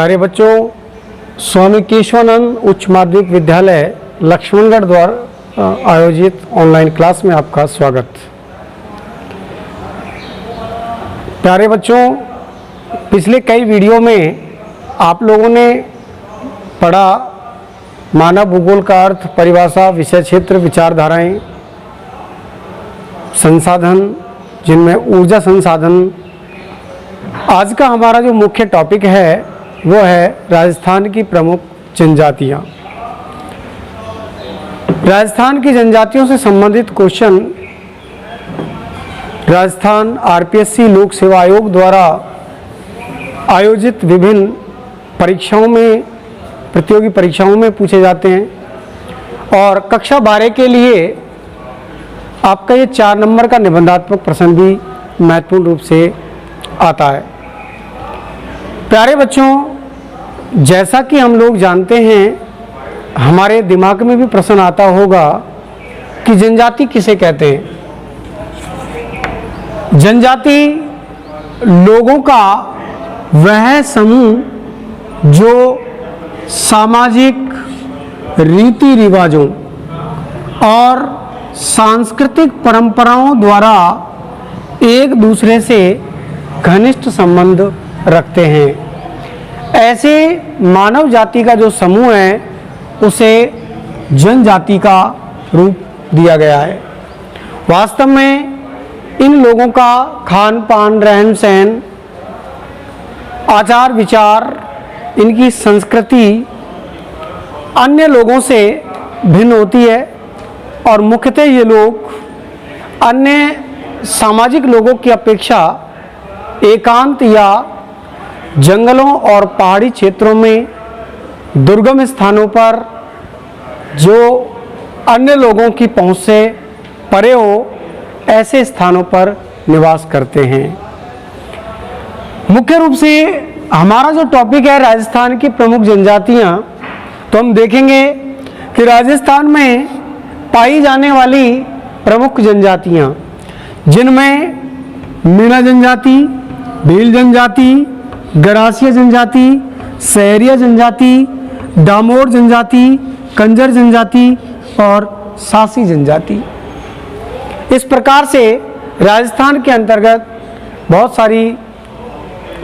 प्यारे बच्चों, स्वामी केशवानंद उच्च माध्यमिक विद्यालय लक्ष्मणगढ़ द्वारा आयोजित ऑनलाइन क्लास में आपका स्वागत। प्यारे बच्चों, पिछले कई वीडियो में आप लोगों ने पढ़ा मानव भूगोल का अर्थ, परिभाषा, विषय क्षेत्र, विचारधाराएं, संसाधन जिनमें ऊर्जा संसाधन। आज का हमारा जो मुख्य टॉपिक है वो है राजस्थान की प्रमुख जनजातियाँ। राजस्थान की जनजातियों से संबंधित क्वेश्चन राजस्थान आरपीएससी लोक सेवा आयोग द्वारा आयोजित विभिन्न परीक्षाओं में, प्रतियोगी परीक्षाओं में पूछे जाते हैं। और कक्षा 12 के लिए आपका ये 4 नंबर का निबंधात्मक प्रश्न भी महत्वपूर्ण रूप से आता है। प्यारे बच्चों, जैसा कि हम लोग जानते हैं, हमारे दिमाग में भी प्रश्न आता होगा कि जनजाति किसे कहते हैं। जनजाति लोगों का वह समूह जो सामाजिक रीति रिवाजों और सांस्कृतिक परंपराओं द्वारा एक दूसरे से घनिष्ठ संबंध रखते हैं। ऐसे मानव जाति का जो समूह है उसे जनजाति का रूप दिया गया है। वास्तव में इन लोगों का खान पान, रहन सहन, आचार विचार, इनकी संस्कृति अन्य लोगों से भिन्न होती है और मुख्यतः ये लोग अन्य सामाजिक लोगों की अपेक्षा एकांत या जंगलों और पहाड़ी क्षेत्रों में, दुर्गम स्थानों पर जो अन्य लोगों की पहुंच से परे हो, ऐसे स्थानों पर निवास करते हैं। मुख्य रूप से हमारा जो टॉपिक है राजस्थान की प्रमुख जनजातियां, तो हम देखेंगे कि राजस्थान में पाई जाने वाली प्रमुख जनजातियां, जिनमें मीणा जनजाति, भील जनजाति, गरासिया जनजाति, सहरिया जनजाति, डामोर जनजाति, कंजर जनजाति और सासी जनजाति। इस प्रकार से राजस्थान के अंतर्गत बहुत सारी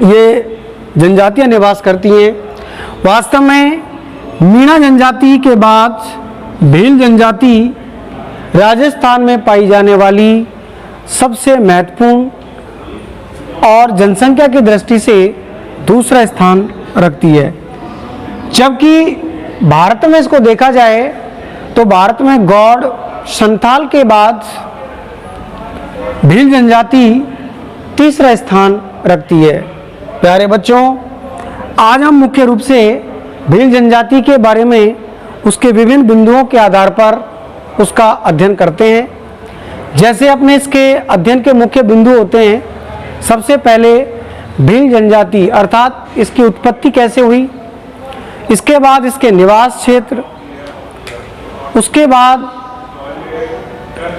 ये जनजातियां निवास करती हैं। वास्तव में मीणा जनजाति के बाद भील जनजाति राजस्थान में पाई जाने वाली सबसे महत्वपूर्ण और जनसंख्या की दृष्टि से दूसरा स्थान रखती है। जबकि भारत में इसको देखा जाए तो भारत में गौड़, संथाल के बाद भील जनजाति तीसरा स्थान रखती है। प्यारे बच्चों, आज हम मुख्य रूप से भील जनजाति के बारे में उसके विभिन्न बिंदुओं के आधार पर उसका अध्ययन करते हैं। जैसे अपने इसके अध्ययन के मुख्य बिंदु होते हैं, सबसे पहले भील जनजाति अर्थात इसकी उत्पत्ति कैसे हुई, इसके बाद इसके निवास क्षेत्र, उसके बाद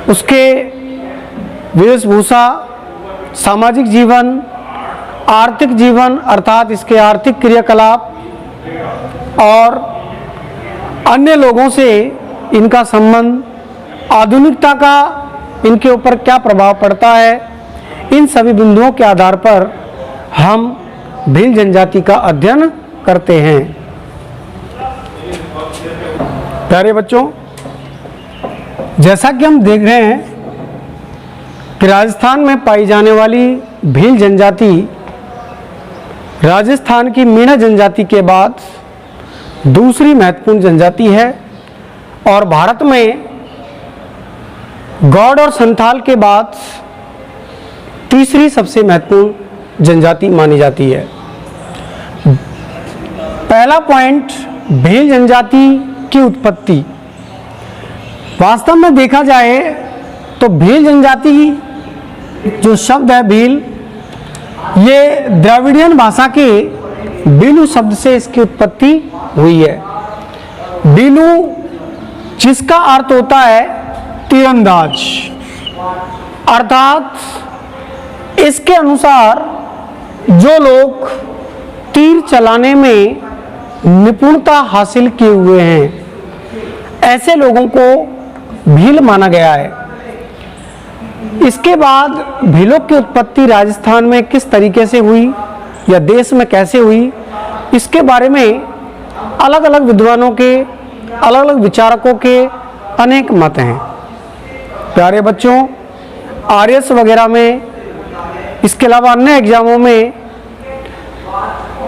उसके वेशभूषा, सामाजिक जीवन, आर्थिक जीवन अर्थात इसके आर्थिक क्रियाकलाप और अन्य लोगों से इनका संबंध, आधुनिकता का इनके ऊपर क्या प्रभाव पड़ता है। इन सभी बिंदुओं के आधार पर हम भील जनजाति का अध्ययन करते हैं। प्यारे बच्चों, जैसा कि हम देख रहे हैं कि राजस्थान में पाई जाने वाली भील जनजाति राजस्थान की मीणा जनजाति के बाद दूसरी महत्वपूर्ण जनजाति है और भारत में गौड़ और संथाल के बाद तीसरी सबसे महत्वपूर्ण जनजाति मानी जाती है। पहला पॉइंट, भील जनजाति की उत्पत्ति। वास्तव में देखा जाए तो भील जनजाति जो शब्द है भील, ये द्रविड़ियन भाषा के बीलू शब्द से इसकी उत्पत्ति हुई है। बीलू जिसका अर्थ होता है तीरंदाज, अर्थात इसके अनुसार जो लोग तीर चलाने में निपुणता हासिल किए हुए हैं, ऐसे लोगों को भील माना गया है। इसके बाद भीलों की उत्पत्ति राजस्थान में किस तरीके से हुई या देश में कैसे हुई, इसके बारे में अलग अलग विद्वानों के, अलग अलग विचारकों के अनेक मत हैं। प्यारे बच्चों, आरएस वगैरह में, इसके अलावा अन्य एग्जामों में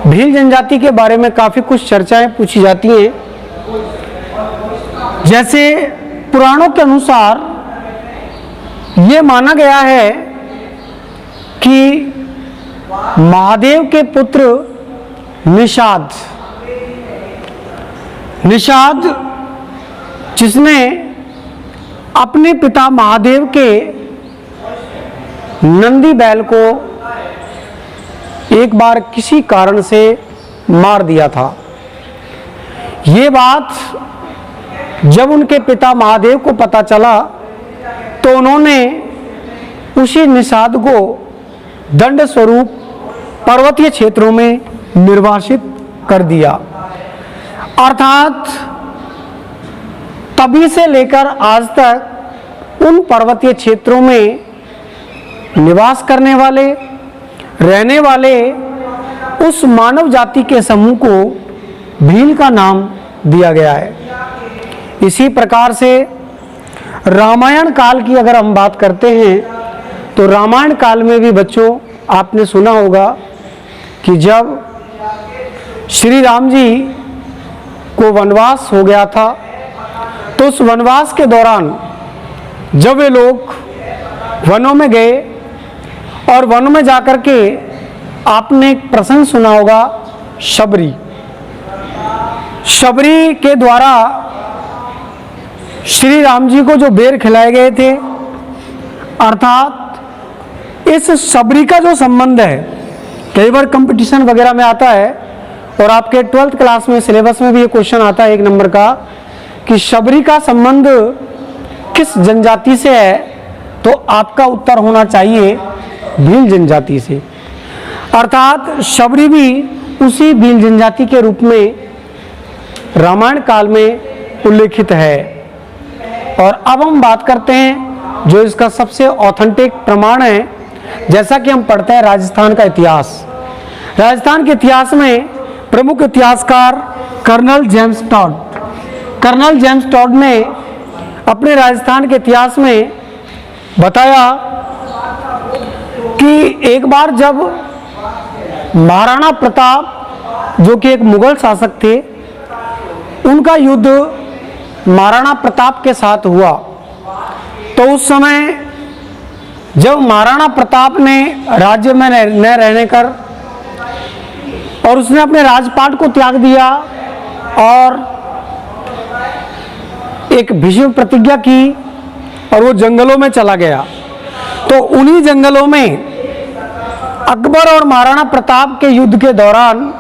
भील जनजाति के बारे में काफ़ी कुछ चर्चाएं पूछी जाती हैं। जैसे पुराणों के अनुसार ये माना गया है कि महादेव के पुत्र निषाद जिसने अपने पिता महादेव के नंदी बैल को एक बार किसी कारण से मार दिया था। ये बात जब उनके पिता महादेव को पता चला तो उन्होंने उसी निषाद को दंड स्वरूप पर्वतीय क्षेत्रों में निर्वासित कर दिया। अर्थात तभी से लेकर आज तक उन पर्वतीय क्षेत्रों में निवास करने वाले, रहने वाले उस मानव जाति के समूह को भील का नाम दिया गया है। इसी प्रकार से रामायण काल की अगर हम बात करते हैं तो रामायण काल में भी बच्चों आपने सुना होगा कि जब श्री राम जी को वनवास हो गया था तो उस वनवास के दौरान जब वे लोग वनों में गए और वनों में जाकर के आपने एक प्रसंग सुना होगा, शबरी के द्वारा श्री राम जी को जो बेर खिलाए गए थे, अर्थात इस शबरी का जो संबंध है, कई बार कंपटीशन वगैरह में आता है और आपके 12th क्लास में सिलेबस में भी ये क्वेश्चन आता है 1 नंबर का कि शबरी का संबंध किस जनजाति से है, तो आपका उत्तर होना चाहिए भील जनजाति से। अर्थात शबरी भी उसी भील जनजाति के रूप में रामायण काल में उल्लेखित है। और अब हम बात करते हैं जो इसका सबसे ऑथेंटिक प्रमाण है। जैसा कि हम पढ़ते हैं राजस्थान का इतिहास, राजस्थान के इतिहास में प्रमुख इतिहासकार कर्नल जेम्स टॉड ने अपने राजस्थान के इतिहास में बताया कि एक बार जब महाराणा प्रताप जो कि एक मुगल शासक थे, उनका युद्ध महाराणा प्रताप के साथ हुआ, तो उस समय जब महाराणा प्रताप ने राज्य में न रहने कर और उसने अपने राजपाट को त्याग दिया और एक भीष्म प्रतिज्ञा की और वो जंगलों में चला गया, तो उन्हीं जंगलों में अकबर और महाराणा प्रताप के युद्ध के दौरान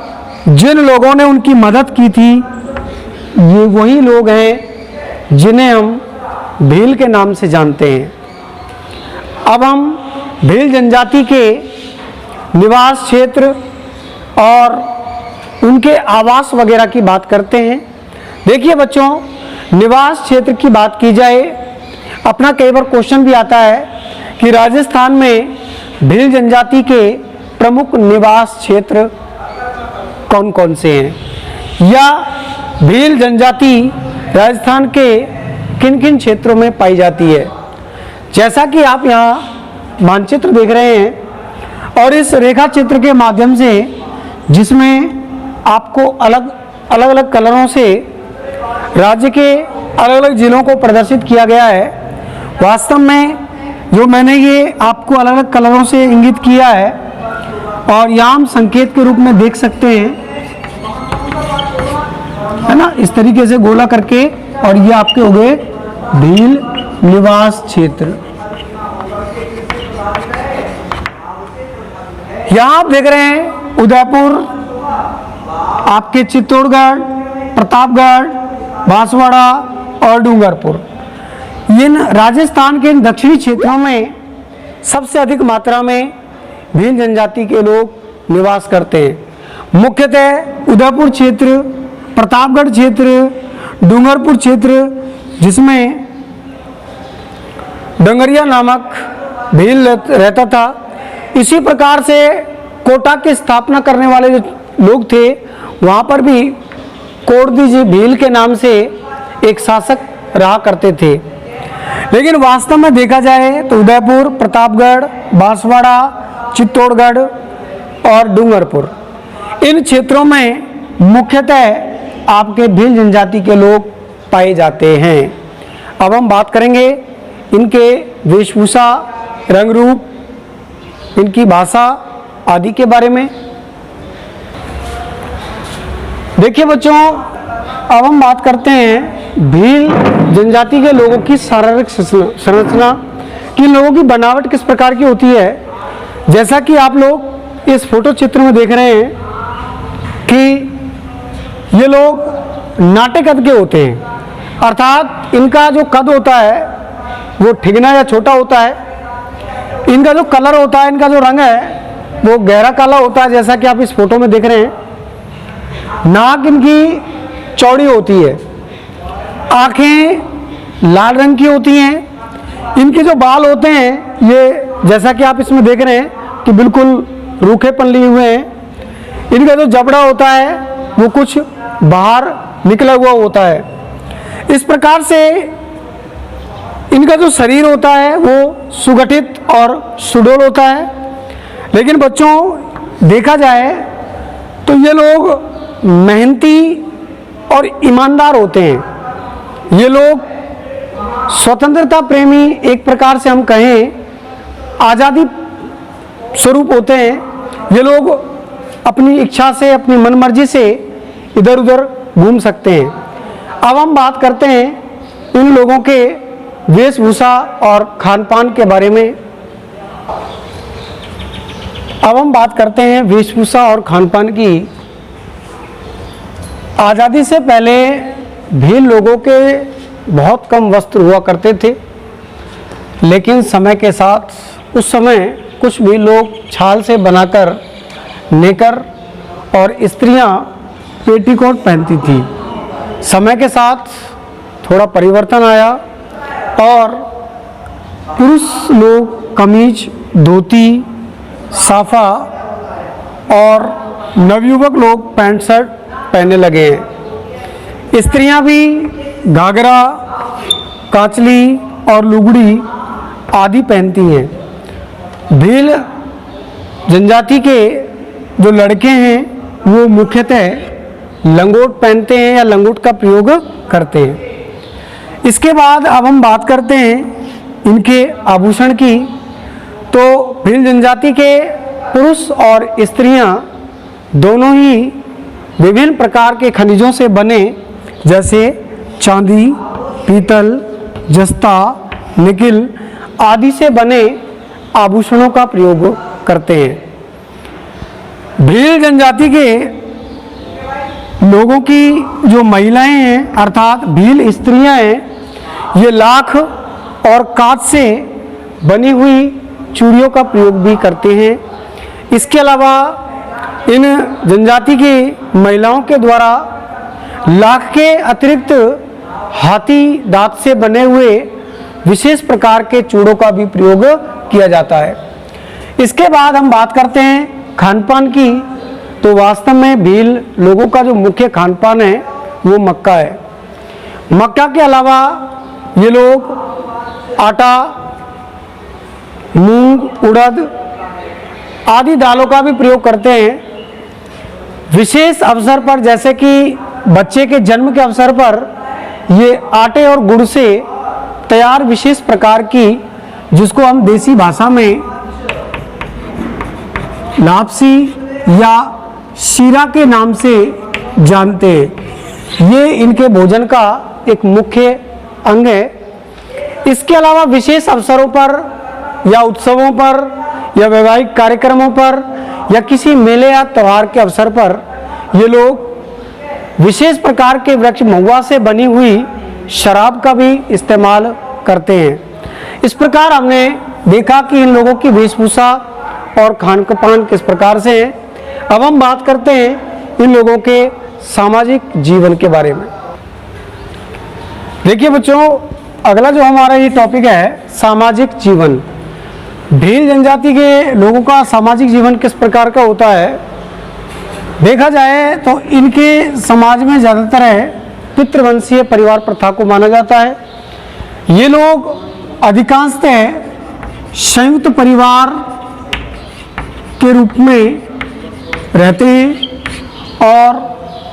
जिन लोगों ने उनकी मदद की थी, ये वही लोग हैं जिन्हें हम भील के नाम से जानते हैं। अब हम भील जनजाति के निवास क्षेत्र और उनके आवास वगैरह की बात करते हैं। देखिए बच्चों, निवास क्षेत्र की बात की जाए, अपना कई बार क्वेश्चन भी आता है कि राजस्थान में भील जनजाति के प्रमुख निवास क्षेत्र कौन कौन से हैं, या भील जनजाति राजस्थान के किन किन क्षेत्रों में पाई जाती है। जैसा कि आप यहाँ मानचित्र देख रहे हैं और इस रेखा चित्र के माध्यम से जिसमें आपको अलग अलग कलरों से राज्य के अलग अलग जिलों को प्रदर्शित किया गया है, वास्तव में जो मैंने ये आपको अलग अलग कलरों से इंगित किया है और यहाँ हम संकेत के रूप में देख सकते हैं, है ना, इस तरीके से गोला करके, और ये आपके हो गए भील निवास क्षेत्र। यहाँ आप देख रहे हैं उदयपुर, आपके चित्तौड़गढ़, प्रतापगढ़, बांसवाड़ा और डूंगरपुर, इन राजस्थान के दक्षिणी क्षेत्रों में सबसे अधिक मात्रा में भील जनजाति के लोग निवास करते हैं। मुख्यतः उदयपुर क्षेत्र, प्रतापगढ़ क्षेत्र, डूंगरपुर क्षेत्र, जिसमें डंगरिया नामक भील रहता था। इसी प्रकार से कोटा की स्थापना करने वाले जो लोग थे, वहाँ पर भी कोटदी जी भील के नाम से एक शासक रहा करते थे। लेकिन वास्तव में देखा जाए तो उदयपुर, प्रतापगढ़, बांसवाड़ा, चित्तौड़गढ़ और डूंगरपुर, इन क्षेत्रों में मुख्यतः आपके भील जनजाति के लोग पाए जाते हैं। अब हम बात करेंगे इनके वेशभूषा, रंग रूप, इनकी भाषा आदि के बारे में। देखिए बच्चों, अब हम बात करते हैं भील जनजाति के लोगों की शारीरिक संरचना कि इन लोगों की बनावट किस प्रकार की होती है। जैसा कि आप लोग इस फोटो चित्र में देख रहे हैं कि ये लोग नाटे कद के होते हैं, अर्थात इनका जो कद होता है वो ठिगना या छोटा होता है। इनका जो कलर होता है, इनका जो रंग है वो गहरा काला होता है, जैसा कि आप इस फोटो में देख रहे हैं। नाक इनकी चौड़ी होती है, आंखें लाल रंग की होती हैं। इनके जो बाल होते हैं ये जैसा कि आप इसमें देख रहे हैं कि बिल्कुल रूखेपन लिए हुए हैं। इनका जो जबड़ा होता है वो कुछ बाहर निकला हुआ होता है। इस प्रकार से इनका जो शरीर होता है वो सुगठित और सुडौल होता है। लेकिन बच्चों देखा जाए तो ये लोग मेहनती और ईमानदार होते हैं। ये लोग स्वतंत्रता प्रेमी, एक प्रकार से हम कहें आज़ादी स्वरूप होते हैं। ये लोग अपनी इच्छा से, अपनी मनमर्जी से इधर उधर घूम सकते हैं। अब हम बात करते हैं इन लोगों के वेशभूषा और खान पान के बारे में। अब हम बात करते हैं वेशभूषा और खान पान की। आज़ादी से पहले भील लोगों के बहुत कम वस्त्र हुआ करते थे, लेकिन समय के साथ उस समय कुछ भी लोग छाल से बनाकर नेकर और स्त्रियां पेटीकोट पहनती थी। समय के साथ थोड़ा परिवर्तन आया और पुरुष लोग कमीज, धोती, साफा और नवयुवक लोग पैंट शर्ट पहनने लगे हैं। स्त्रियां भी घाघरा, कांचली और लुगड़ी आदि पहनती हैं। भील जनजाति के जो लड़के हैं वो मुख्यतः लंगोट पहनते हैं या लंगोट का प्रयोग करते हैं। इसके बाद अब हम बात करते हैं इनके आभूषण की। तो भील जनजाति के पुरुष और स्त्रियां दोनों ही विभिन्न प्रकार के खनिजों से बने, जैसे चांदी, पीतल, जस्ता, निकिल आदि से बने आभूषणों का प्रयोग करते हैं। भील जनजाति के लोगों की जो महिलाएं हैं अर्थात भील स्त्रियां हैं, ये लाख और कांच से बनी हुई चूड़ियों का प्रयोग भी करते हैं। इसके अलावा इन जनजाति की महिलाओं के द्वारा लाख के अतिरिक्त हाथी दांत से बने हुए विशेष प्रकार के चूड़ों का भी प्रयोग किया जाता है। इसके बाद हम बात करते हैं खान पान की। तो वास्तव में भील लोगों का जो मुख्य खान पान है वो मक्का है। मक्का के अलावा ये लोग आटा, मूंग, उड़द आदि दालों का भी प्रयोग करते हैं। विशेष अवसर पर जैसे कि बच्चे के जन्म के अवसर पर ये आटे और गुड़ से तैयार विशेष प्रकार की, जिसको हम देसी भाषा में लापसी या शीरा के नाम से जानते हैं, ये इनके भोजन का एक मुख्य अंग है। इसके अलावा विशेष अवसरों पर या उत्सवों पर या वैवाहिक कार्यक्रमों पर या किसी मेले या त्यौहार के अवसर पर ये लोग विशेष प्रकार के वृक्ष महुआ से बनी हुई शराब का भी इस्तेमाल करते हैं। इस प्रकार हमने देखा कि इन लोगों की वेशभूषा और खान पान किस प्रकार से है। अब हम बात करते हैं इन लोगों के सामाजिक जीवन के बारे में। देखिए बच्चों, अगला जो हमारा ये टॉपिक है सामाजिक जीवन। भील जनजाति के लोगों का सामाजिक जीवन किस प्रकार का होता है? देखा जाए तो इनके समाज में ज़्यादातर है पितृवंशीय परिवार प्रथा को माना जाता है। ये लोग अधिकांशतः संयुक्त परिवार के रूप में रहते हैं और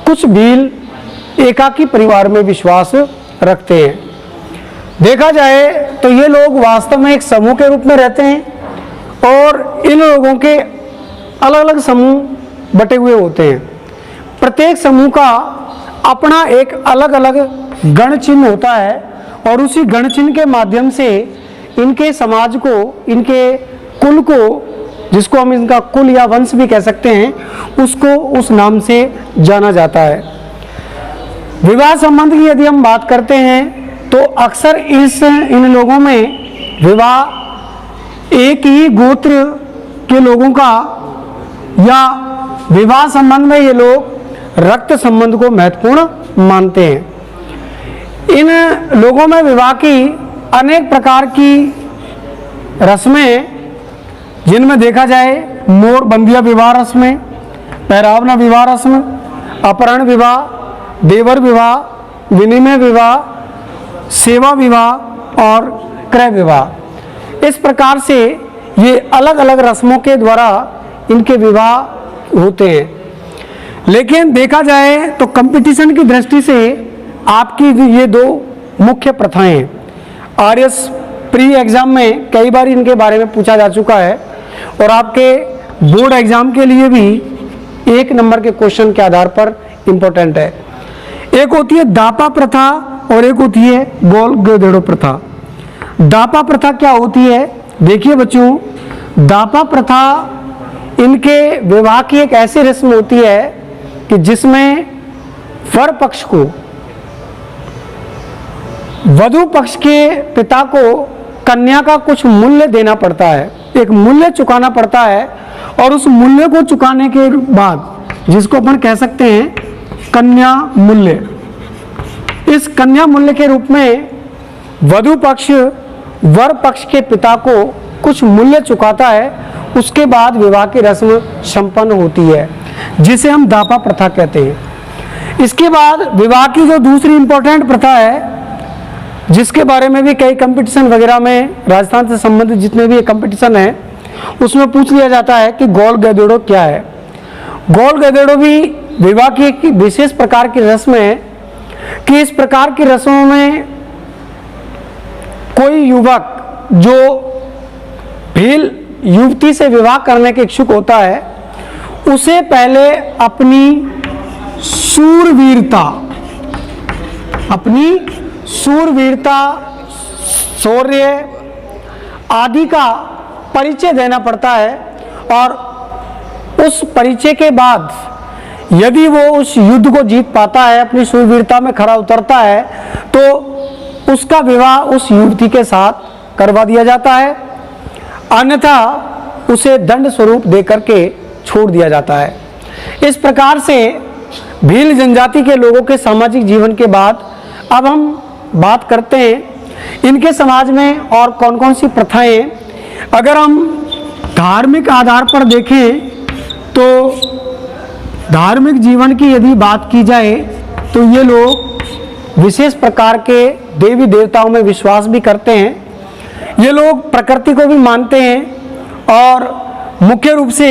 कुछ भील एकाकी परिवार में विश्वास रखते हैं। देखा जाए तो ये लोग वास्तव में एक समूह के रूप में रहते हैं और इन लोगों के अलग अलग समूह बटे हुए होते हैं। प्रत्येक समूह का अपना एक अलग अलग गण चिन्ह होता है और उसी गण चिन्ह के माध्यम से इनके समाज को, इनके कुल को, जिसको हम इनका कुल या वंश भी कह सकते हैं, उसको उस नाम से जाना जाता है। विवाह संबंध की यदि हम बात करते हैं तो अक्सर इन लोगों में विवाह एक ही गोत्र के लोगों का या विवाह संबंध में ये लोग रक्त संबंध को महत्वपूर्ण मानते हैं। इन लोगों में विवाह की अनेक प्रकार की रस्में, जिनमें देखा जाए मोर बंदिया विवाह रस्में, पैरावना विवाह रस्म, अपहरण विवाह, देवर विवाह, विनिमय विवाह, सेवा विवाह और क्रय विवाह। इस प्रकार से ये अलग अलग रस्मों के द्वारा इनके विवाह होते हैं। लेकिन देखा जाए तो कंपटीशन की दृष्टि से आपकी ये दो मुख्य प्रथाएं हैं। आरएस प्री एग्जाम में कई बार इनके बारे में पूछा जा चुका है और आपके बोर्ड एग्जाम के लिए भी 1 नंबर के क्वेश्चन के आधार पर इम्पोर्टेंट है। एक होती है दापा प्रथा और एक होती है गोल गधेड़ो प्रथा। दापा प्रथा क्या होती है? देखिए बच्चों, दापा प्रथा इनके विवाह की एक ऐसी रस्म होती है कि जिसमें वर पक्ष को वधु पक्ष के पिता को कन्या का कुछ मूल्य देना पड़ता है, एक मूल्य चुकाना पड़ता है और उस मूल्य को चुकाने के बाद, जिसको अपन कह सकते हैं कन्या मूल्य, इस कन्या मूल्य के रूप में वधु पक्ष वर पक्ष के पिता को कुछ मूल्य चुकाता है। उसके बाद विवाह की रस्म संपन्न होती है, जिसे हम दापा प्रथा कहते हैं। इसके बाद विवाह की जो दूसरी इंपॉर्टेंट प्रथा है, जिसके बारे में भी कई कंपटीशन वगैरह में राजस्थान से संबंधित जितने भी कंपटीशन है उसमें पूछ लिया जाता है कि गोल गधेड़ो क्या है। गोल गधेड़ो भी विवाह की एक विशेष प्रकार की रस्म है कि इस प्रकार की रस्मों में कोई युवक जो भील युवती से विवाह करने के इच्छुक होता है, उसे पहले अपनी शूरवीरता, शौर्य आदि का परिचय देना पड़ता है और उस परिचय के बाद यदि वो उस युद्ध को जीत पाता है, अपनी शूरवीरता में खरा उतरता है, तो उसका विवाह उस युवती के साथ करवा दिया जाता है, अन्यथा उसे दंड स्वरूप देकर के छोड़ दिया जाता है। इस प्रकार से भील जनजाति के लोगों के सामाजिक जीवन के बाद अब हम बात करते हैं इनके समाज में और कौन कौन सी प्रथाएं। अगर हम धार्मिक आधार पर देखें तो धार्मिक जीवन की यदि बात की जाए तो ये लोग विशेष प्रकार के देवी देवताओं में विश्वास भी करते हैं। ये लोग प्रकृति को भी मानते हैं और मुख्य रूप से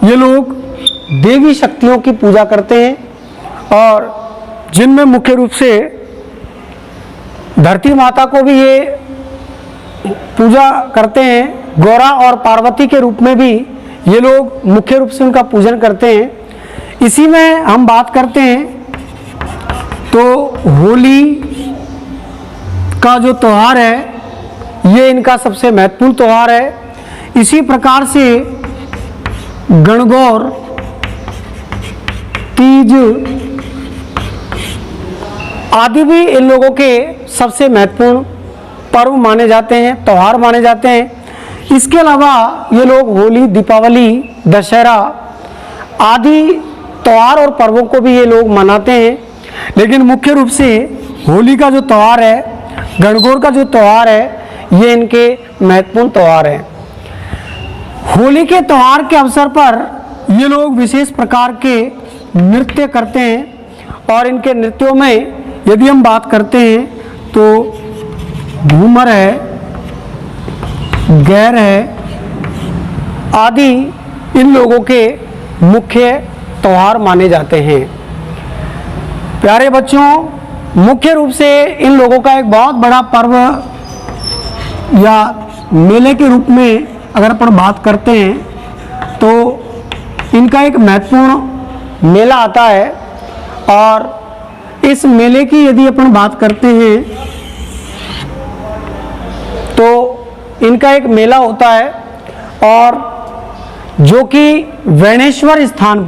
ये लोग देवी शक्तियों की पूजा करते हैं और जिनमें मुख्य रूप से धरती माता को भी ये पूजा करते हैं। गौरा और पार्वती के रूप में भी ये लोग मुख्य रूप से उनका पूजन करते हैं। इसी में हम बात करते हैं तो होली का जो त्यौहार है ये इनका सबसे महत्वपूर्ण त्यौहार है। इसी प्रकार से गणगौर, तीज आदि भी इन लोगों के सबसे महत्वपूर्ण पर्व माने जाते हैं, त्यौहार माने जाते हैं। इसके अलावा ये लोग होली, दीपावली, दशहरा आदि त्यौहार और पर्वों को भी ये लोग मनाते हैं। लेकिन मुख्य रूप से होली का जो त्यौहार है, गणगौर का जो त्यौहार है, ये इनके महत्वपूर्ण त्यौहार हैं। होली के त्यौहार के अवसर पर ये लोग विशेष प्रकार के नृत्य करते हैं और इनके नृत्यों में यदि हम बात करते हैं तो घूमर है, गैर है आदि इन लोगों के मुख्य त्यौहार माने जाते हैं। प्यारे बच्चों, मुख्य रूप से इन लोगों का एक बहुत बड़ा पर्व या मेले के रूप में अगर अपन बात करते हैं तो इनका एक महत्वपूर्ण मेला आता है। और इस मेले की यदि अपन बात करते हैं तो इनका एक मेला होता है और जो कि वैणेश्वर स्थान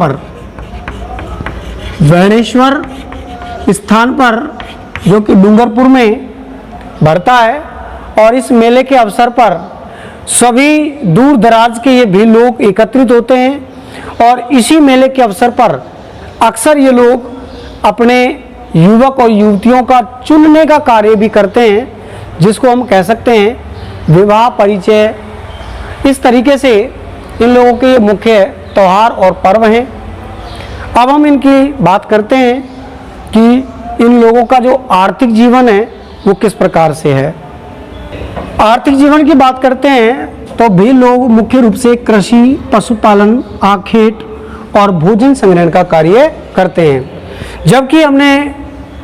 पर जो कि डूंगरपुर में भरता है। और इस मेले के अवसर पर सभी दूर दराज के ये भी लोग एकत्रित होते हैं और इसी मेले के अवसर पर अक्सर ये लोग अपने युवक और युवतियों का चुनने का कार्य भी करते हैं, जिसको हम कह सकते हैं विवाह परिचय। इस तरीके से इन लोगों के मुख्य त्यौहार और पर्व हैं। अब हम इनकी बात करते हैं कि इन लोगों का जो आर्थिक जीवन है वो किस प्रकार से है। आर्थिक जीवन की बात करते हैं तो भी लोग मुख्य रूप से कृषि, पशुपालन, आखेट और भोजन संग्रहण का कार्य करते हैं। जबकि हमने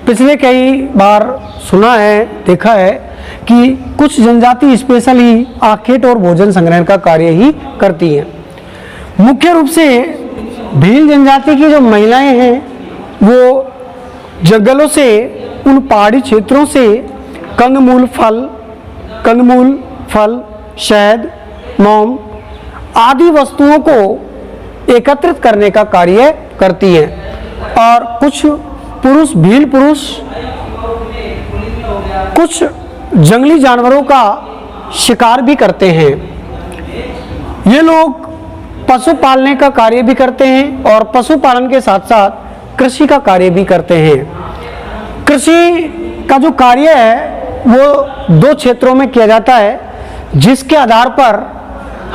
पिछले कई बार सुना है, देखा है कि कुछ जनजाति स्पेशली आखेट और भोजन संग्रहण का कार्य ही करती हैं। मुख्य रूप से भील जनजाति की जो महिलाएं हैं वो जंगलों से, उन पहाड़ी क्षेत्रों से कंदमूल फल, शहद, मोम आदि वस्तुओं को एकत्रित करने का कार्य करती हैं। और कुछ भील पुरुष कुछ जंगली जानवरों का शिकार भी करते हैं। ये लोग पशु पालने का कार्य भी करते हैं और पशुपालन के साथ साथ कृषि का कार्य भी करते हैं। कृषि का जो कार्य है वो दो क्षेत्रों में किया जाता है, जिसके आधार पर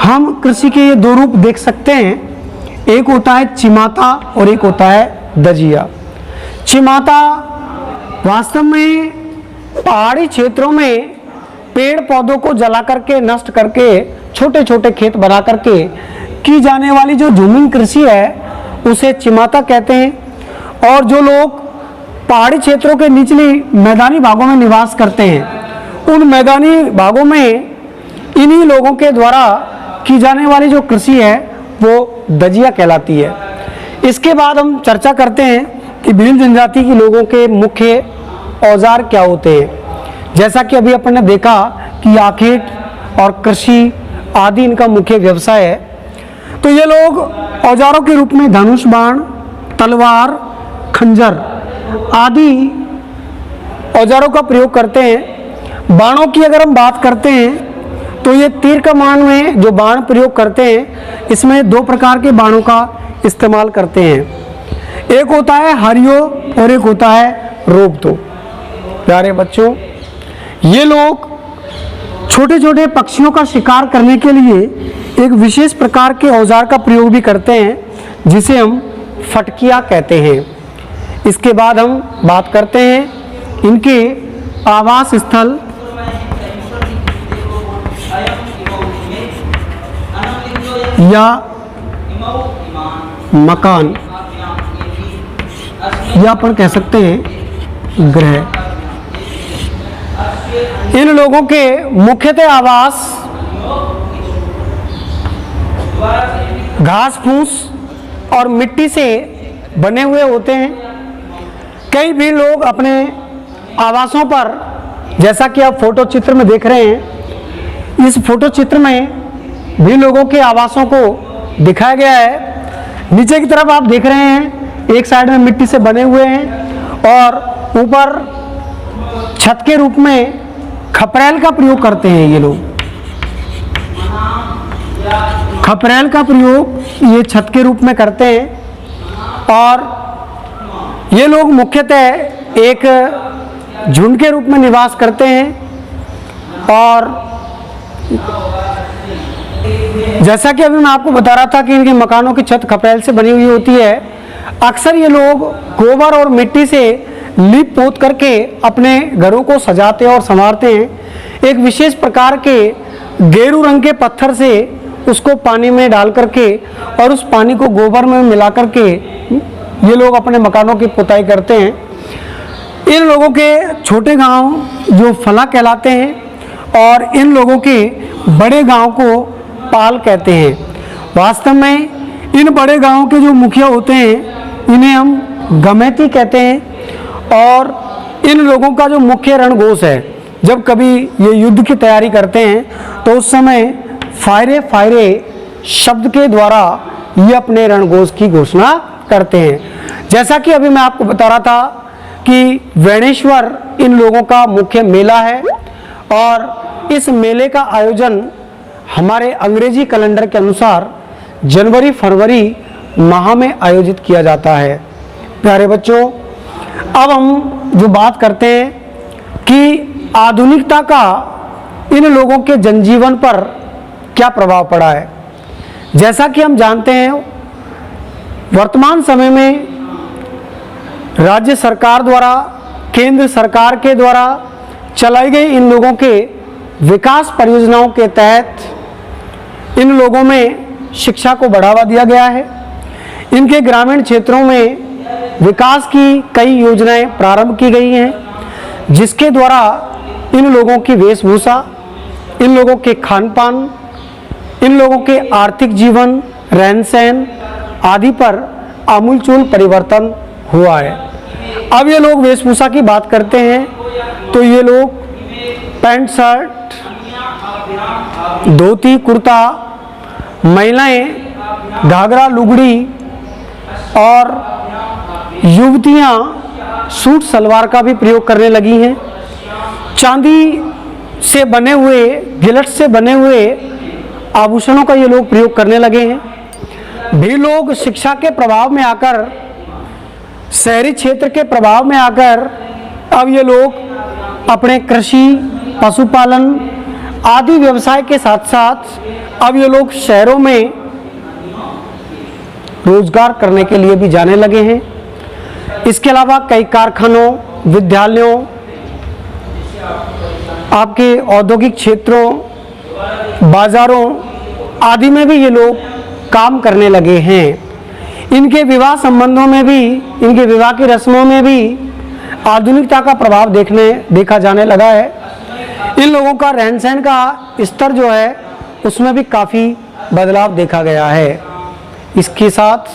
हम कृषि के ये दो रूप देख सकते हैं। एक होता है चिमाता और एक होता है दजिया। चिमाता वास्तव में पहाड़ी क्षेत्रों में पेड़ पौधों को जला करके, नष्ट करके, छोटे छोटे खेत बना करके की जाने वाली जो झूमिंग कृषि है उसे चिमाता कहते हैं। और जो लोग पहाड़ी क्षेत्रों के निचली मैदानी भागों में निवास करते हैं, उन मैदानी भागों में इन्हीं लोगों के द्वारा की जाने वाली जो कृषि है वो दजिया कहलाती है। इसके बाद हम चर्चा करते हैं कि भील जनजाति के लोगों के मुख्य औजार क्या होते हैं। जैसा कि अभी अपन ने देखा कि आखेट और कृषि आदि इनका मुख्य व्यवसाय है। तो ये लोग औजारों के रूप में धनुष बाण, तलवार, खंजर आदि औजारों का प्रयोग करते हैं। बाणों की अगर हम बात करते हैं तो ये तीर कमान में जो बाण प्रयोग करते हैं इसमें दो प्रकार के बाणों का इस्तेमाल करते हैं। एक होता है हरियो और एक होता है रोबतो। प्यारे बच्चों, ये लोग छोटे छोटे पक्षियों का शिकार करने के लिए एक विशेष प्रकार के औजार का प्रयोग भी करते हैं, जिसे हम फटकिया कहते हैं। इसके बाद हम बात करते हैं इनके आवास स्थल या मकान, या अपन कह सकते हैं गृह। इन लोगों के मुख्यतः आवास घास फूस और मिट्टी से बने हुए होते हैं। कई भी लोग अपने आवासों पर, जैसा कि आप फोटो चित्र में देख रहे हैं, इस फोटो चित्र में भी लोगों के आवासों को दिखाया गया है। नीचे की तरफ आप देख रहे हैं एक साइड में मिट्टी से बने हुए हैं और ऊपर छत के रूप में खपरेल का प्रयोग करते हैं। ये लोग खपरेल का प्रयोग ये छत के रूप में करते हैं। और ये लोग मुख्यतः एक झुंड के रूप में निवास करते हैं। और जैसा कि अभी मैं आपको बता रहा था कि इनके मकानों की छत खपरेल से बनी हुई होती है। अक्सर ये लोग गोबर और मिट्टी से लीप पोत करके अपने घरों को सजाते और संवारते हैं। एक विशेष प्रकार के गेरू रंग के पत्थर से उसको पानी में डाल करके और उस पानी को गोबर में मिला करके ये लोग अपने मकानों की पुताई करते हैं। इन लोगों के छोटे गांव जो फला कहलाते हैं और इन लोगों के बड़े गांव को पाल कहते हैं। वास्तव में इन बड़े गांवों के जो मुखिया होते हैं इन्हें हम गमेती कहते हैं। और इन लोगों का जो मुख्य रणघोष है, जब कभी ये युद्ध की तैयारी करते हैं तो उस समय फायरे फायरे शब्द के द्वारा ये अपने रणघोष की घोषणा करते हैं। जैसा कि अभी मैं आपको बता रहा था कि वेणेश्वर इन लोगों का मुख्य मेला है और इस मेले का आयोजन हमारे अंग्रेजी कैलेंडर के अनुसार जनवरी फरवरी माह में आयोजित किया जाता है। प्यारे बच्चों, अब हम जो बात करते हैं कि आधुनिकता का इन लोगों के जनजीवन पर क्या प्रभाव पड़ा है। जैसा कि हम जानते हैं वर्तमान समय में राज्य सरकार द्वारा, केंद्र सरकार के द्वारा चलाई गई इन लोगों के विकास परियोजनाओं के तहत इन लोगों में शिक्षा को बढ़ावा दिया गया है। इनके ग्रामीण क्षेत्रों में विकास की कई योजनाएं प्रारंभ की गई हैं, जिसके द्वारा इन लोगों की वेशभूषा, इन लोगों के खान पान, इन लोगों के आर्थिक जीवन, रहन सहन आदि पर आमूलचूल परिवर्तन हुआ है। अब ये लोग वेशभूषा की बात करते हैं तो ये लोग पैंट शर्ट, धोती कुर्ता, महिलाएं घाघरा लुगड़ी और युवतियां सूट सलवार का भी प्रयोग करने लगी हैं। चांदी से बने हुए, गिलट से बने हुए आभूषणों का ये लोग प्रयोग करने लगे हैं। भी लोग शिक्षा के प्रभाव में आकर, शहरी क्षेत्र के प्रभाव में आकर अब ये लोग अपने कृषि, पशुपालन आदि व्यवसाय के साथ साथ अब ये लोग शहरों में रोजगार करने के लिए भी जाने लगे हैं। इसके अलावा कई कारखानों, विद्यालयों, आपके औद्योगिक क्षेत्रों, बाजारों आदि में भी ये लोग काम करने लगे हैं। इनके विवाह संबंधों में भी, इनके विवाह की रस्मों में भी आधुनिकता का प्रभाव देखा जाने लगा है। इन लोगों का रहन सहन का स्तर जो है उसमें भी काफ़ी बदलाव देखा गया है। इसके साथ